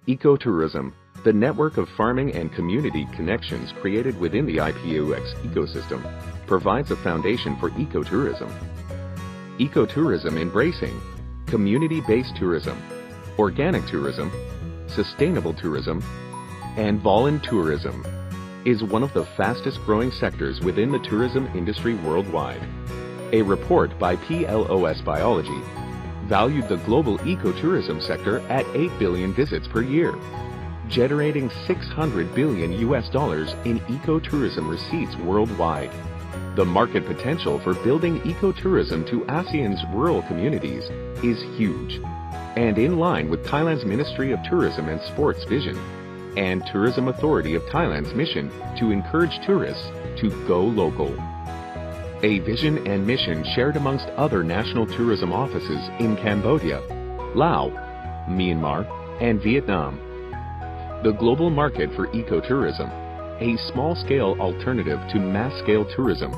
Ecotourism, the network of farming and community connections created within the IPUX ecosystem, provides a foundation for ecotourism. Ecotourism embracing community-based tourism, organic tourism, sustainable tourism, and voluntourism is one of the fastest growing sectors within the tourism industry worldwide. A report by PLOS Biology valued the global ecotourism sector at 8 billion visits per year, generating $600 billion in ecotourism receipts worldwide. The market potential for building ecotourism to ASEAN's rural communities is huge, and in line with Thailand's Ministry of Tourism and Sports vision and Tourism Authority of Thailand's mission to encourage tourists to go local. A vision and mission shared amongst other national tourism offices in Cambodia, Laos, Myanmar, and Vietnam. The global market for ecotourism, a small-scale alternative to mass-scale tourism,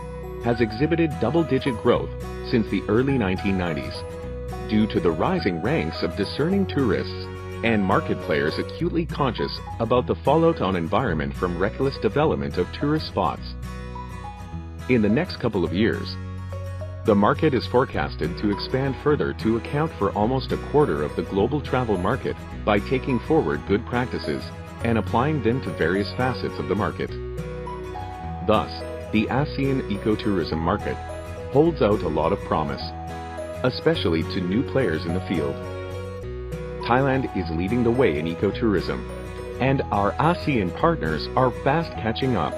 has exhibited double-digit growth since the early 1990s due to the rising ranks of discerning tourists and market players acutely conscious about the fallout on environment from reckless development of tourist spots. In the next couple of years, the market is forecasted to expand further to account for almost a quarter of the global travel market by taking forward good practices and applying them to various facets of the market. Thus, the ASEAN ecotourism market holds out a lot of promise, especially to new players in the field. Thailand is leading the way in ecotourism, and our ASEAN partners are fast catching up.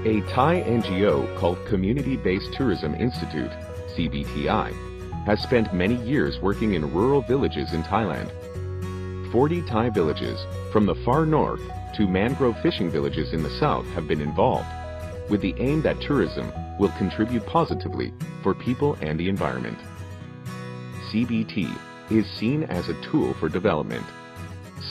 A Thai NGO called Community-Based Tourism Institute, CBTI, has spent many years working in rural villages in Thailand. 40 Thai villages, from the far north to mangrove fishing villages in the south, have been involved, with the aim that tourism will contribute positively for people and the environment. CBT is seen as a tool for development.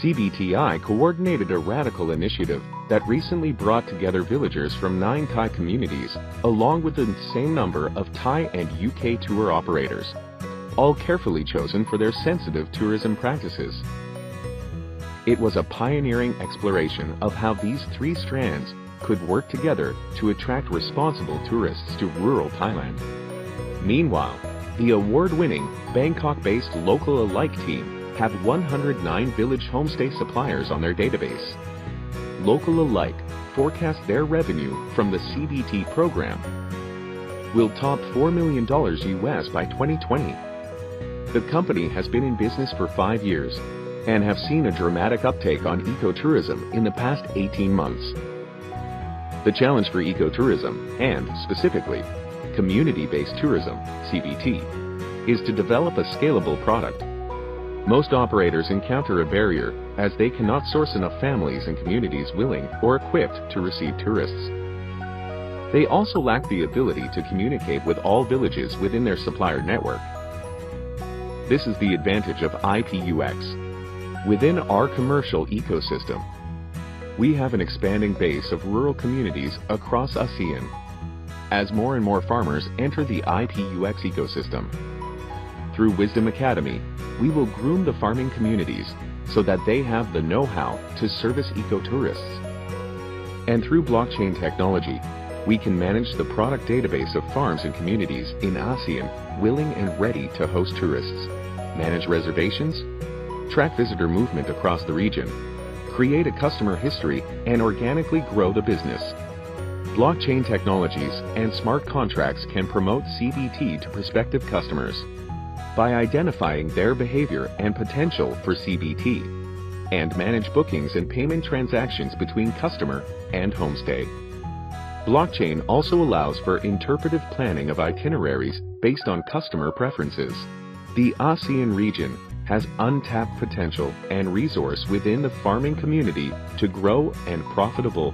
CBTI coordinated a radical initiative that recently brought together villagers from 9 Thai communities, along with the same number of Thai and UK tour operators, all carefully chosen for their sensitive tourism practices. It was a pioneering exploration of how these 3 strands could work together to attract responsible tourists to rural Thailand. Meanwhile, the award-winning Bangkok-based Local Alike team have 109 village homestay suppliers on their database. Local Alike forecast their revenue from the CBT program will top $4 million US by 2020. The company has been in business for 5 years and have seen a dramatic uptake on ecotourism in the past 18 months. The challenge for ecotourism, and specifically community-based tourism, CBT, is to develop a scalable product. Most operators encounter a barrier as they cannot source enough families and communities willing or equipped to receive tourists. They also lack the ability to communicate with all villages within their supplier network. This is the advantage of IPUX. Within our commercial ecosystem, we have an expanding base of rural communities across ASEAN. As more and more farmers enter the IPUX ecosystem, through Wisdom Academy, we will groom the farming communities so that they have the know-how to service ecotourists. And through blockchain technology, we can manage the product database of farms and communities in ASEAN willing and ready to host tourists, manage reservations, track visitor movement across the region, create a customer history, and organically grow the business. Blockchain technologies and smart contracts can promote CBT to prospective customers by identifying their behavior and potential for CBT, and manage bookings and payment transactions between customer and homestay. Blockchain also allows for interpretive planning of itineraries based on customer preferences. The ASEAN region has untapped potential and resource within the farming community to grow an profitable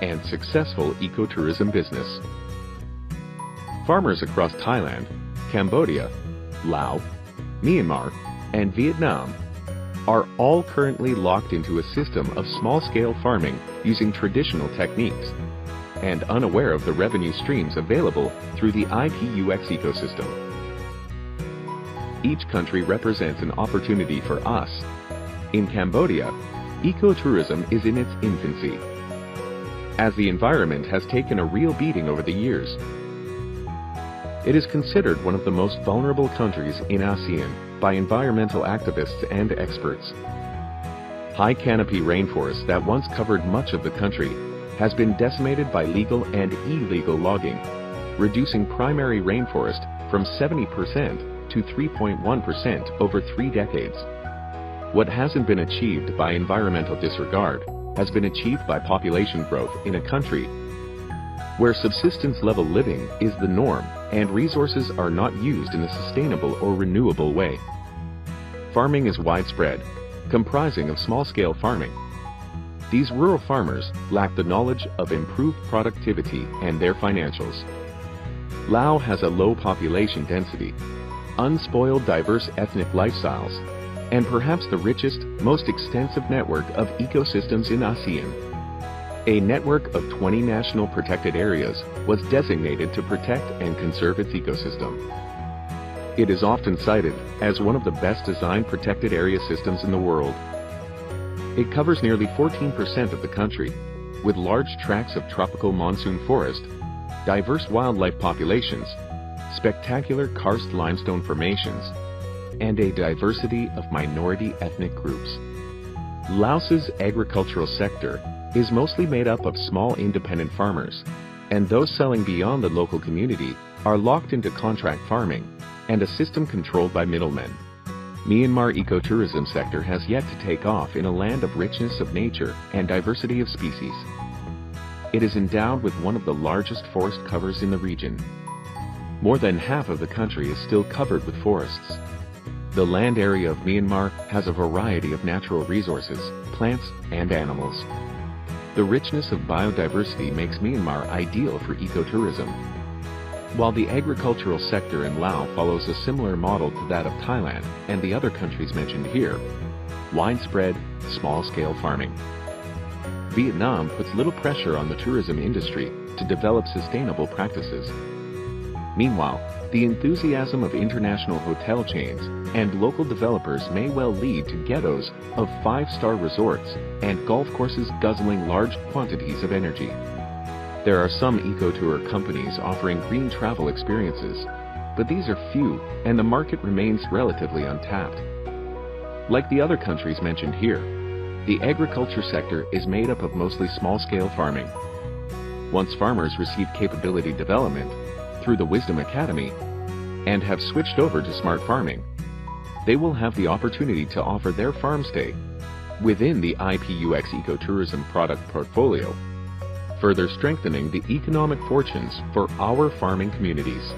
and successful ecotourism business. Farmers across Thailand, Cambodia, Laos, Myanmar, and Vietnam are all currently locked into a system of small-scale farming using traditional techniques and unaware of the revenue streams available through the IPUX ecosystem. Each country represents an opportunity for us In Cambodia, ecotourism is in its infancy, as the environment has taken a real beating over the years. It is considered one of the most vulnerable countries in ASEAN by environmental activists and experts. High canopy rainforest that once covered much of the country has been decimated by legal and illegal logging, reducing primary rainforest from 70% to 3.1% over 3 decades. What hasn't been achieved by environmental disregard has been achieved by population growth in a country where subsistence-level living is the norm and resources are not used in a sustainable or renewable way. Farming is widespread, comprising of small-scale farming. These rural farmers lack the knowledge of improved productivity and their financials. Laos has a low population density, unspoiled diverse ethnic lifestyles, and perhaps the richest, most extensive network of ecosystems in ASEAN. A network of 20 national protected areas was designated to protect and conserve its ecosystem. It is often cited as one of the best designed protected area systems in the world. It covers nearly 14% of the country, with large tracts of tropical monsoon forest, diverse wildlife populations, spectacular karst limestone formations, and a diversity of minority ethnic groups. Laos's agricultural sector is mostly made up of small independent farmers, and those selling beyond the local community are locked into contract farming and a system controlled by middlemen. Myanmar ecotourism sector has yet to take off in a land of richness of nature and diversity of species. It is endowed with one of the largest forest covers in the region. More than half of the country is still covered with forests. The land area of Myanmar has a variety of natural resources, plants, and animals. The richness of biodiversity makes Myanmar ideal for ecotourism. While the agricultural sector in Laos follows a similar model to that of Thailand and the other countries mentioned here, widespread, small-scale farming. Vietnam puts little pressure on the tourism industry to develop sustainable practices. Meanwhile, the enthusiasm of international hotel chains and local developers may well lead to ghettos of 5-star resorts and golf courses guzzling large quantities of energy. There are some ecotour companies offering green travel experiences, but these are few and the market remains relatively untapped. Like the other countries mentioned here, the agriculture sector is made up of mostly small-scale farming. Once farmers receive capability development through the Wisdom Academy and have switched over to smart farming, they will have the opportunity to offer their farm stay within the IPUX ecotourism product portfolio, further strengthening the economic fortunes for our farming communities.